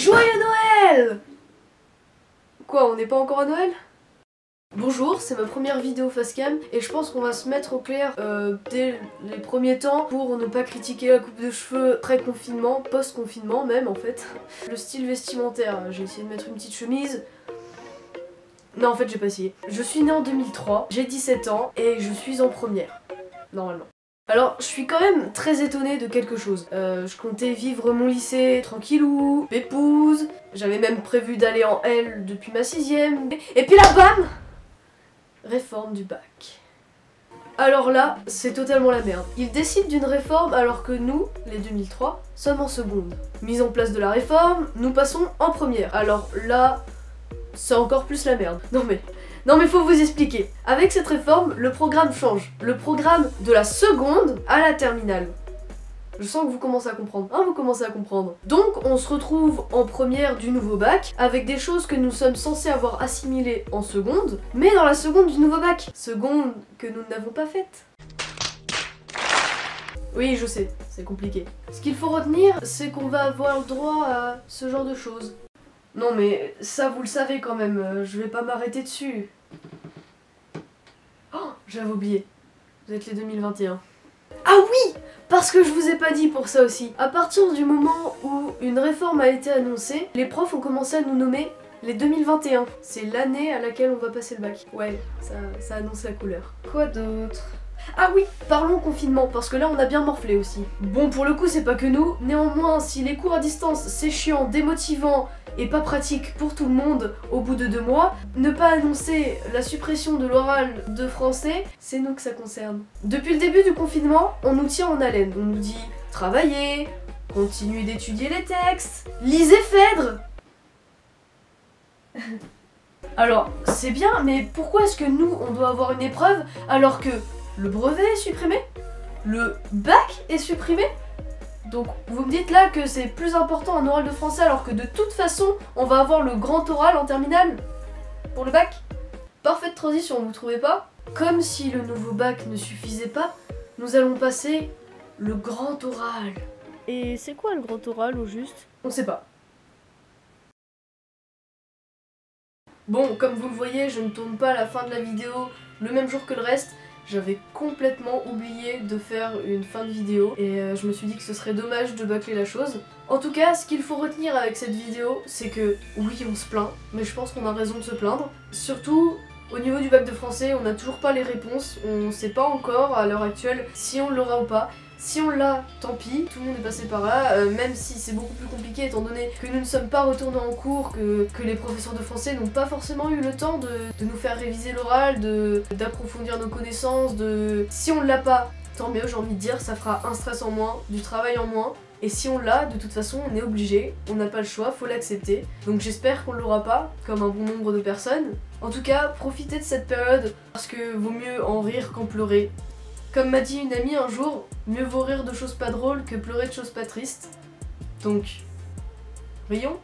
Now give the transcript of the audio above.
Joyeux Noël! Quoi, on n'est pas encore à Noël? Bonjour, c'est ma première vidéo facecam et je pense qu'on va se mettre au clair dès les premiers temps pour ne pas critiquer la coupe de cheveux pré-confinement, post-confinement même en fait. Le style vestimentaire, j'ai essayé de mettre une petite chemise. Non, en fait j'ai pas essayé. Je suis née en 2003, j'ai 17 ans et je suis en première, normalement. Alors, je suis quand même très étonnée de quelque chose. Je comptais vivre mon lycée tranquillou, pépouze. J'avais même prévu d'aller en L depuis ma 6ème. Et puis là, bam! Réforme du bac. Alors là, c'est totalement la merde. Ils décident d'une réforme alors que nous, les 2003, sommes en seconde. Mise en place de la réforme, nous passons en première. Alors là, c'est encore plus la merde. Non mais faut vous expliquer. Avec cette réforme, le programme change. Le programme de la seconde à la terminale. Je sens que vous commencez à comprendre. Hein, vous commencez à comprendre. Donc on se retrouve en première du nouveau bac, avec des choses que nous sommes censés avoir assimilées en seconde, mais dans la seconde du nouveau bac. Seconde que nous n'avons pas faite. Oui, je sais, c'est compliqué. Ce qu'il faut retenir, c'est qu'on va avoir le droit à ce genre de choses. Non mais ça vous le savez quand même, je vais pas m'arrêter dessus. Oh, j'avais oublié. Vous êtes les 2021. Ah oui! Parce que je vous ai pas dit pour ça aussi. À partir du moment où une réforme a été annoncée, les profs ont commencé à nous nommer les 2021. C'est l'année à laquelle on va passer le bac. Ouais, ça annonce la couleur. Quoi d'autre? Ah oui, parlons confinement, parce que là on a bien morflé aussi. Bon, pour le coup c'est pas que nous, néanmoins si les cours à distance c'est chiant, démotivant et pas pratique pour tout le monde au bout de 2 mois, ne pas annoncer la suppression de l'oral de français, c'est nous que ça concerne. Depuis le début du confinement, on nous tient en haleine, on nous dit travaillez, continuez d'étudier les textes, lisez Phèdre. Alors, c'est bien, mais pourquoi est-ce que nous on doit avoir une épreuve alors que le brevet est supprimé, le bac est supprimé? Donc vous me dites là que c'est plus important un oral de français alors que de toute façon on va avoir le grand oral en terminale pour le bac? Parfaite transition, vous trouvez pas? Comme si le nouveau bac ne suffisait pas, nous allons passer le grand oral. Et c'est quoi le grand oral au juste? On sait pas. Bon, comme vous le voyez, je ne tourne pas la fin de la vidéo le même jour que le reste. J'avais complètement oublié de faire une fin de vidéo et je me suis dit que ce serait dommage de bâcler la chose. En tout cas, ce qu'il faut retenir avec cette vidéo, c'est que oui, on se plaint, mais je pense qu'on a raison de se plaindre. Surtout au niveau du bac de français, on n'a toujours pas les réponses, on sait pas encore à l'heure actuelle si on l'aura ou pas. Si on l'a, tant pis, tout le monde est passé par là, même si c'est beaucoup plus compliqué étant donné que nous ne sommes pas retournés en cours, que les professeurs de français n'ont pas forcément eu le temps de nous faire réviser l'oral, d'approfondir nos connaissances, Si on l'a pas, tant mieux, j'ai envie de dire, ça fera un stress en moins, du travail en moins. Et si on l'a, de toute façon, on est obligé, on n'a pas le choix, faut l'accepter. Donc j'espère qu'on l'aura pas, comme un bon nombre de personnes. En tout cas, profitez de cette période, parce que vaut mieux en rire qu'en pleurer. Comme m'a dit une amie un jour, mieux vaut rire de choses pas drôles que pleurer de choses pas tristes. Donc, rions.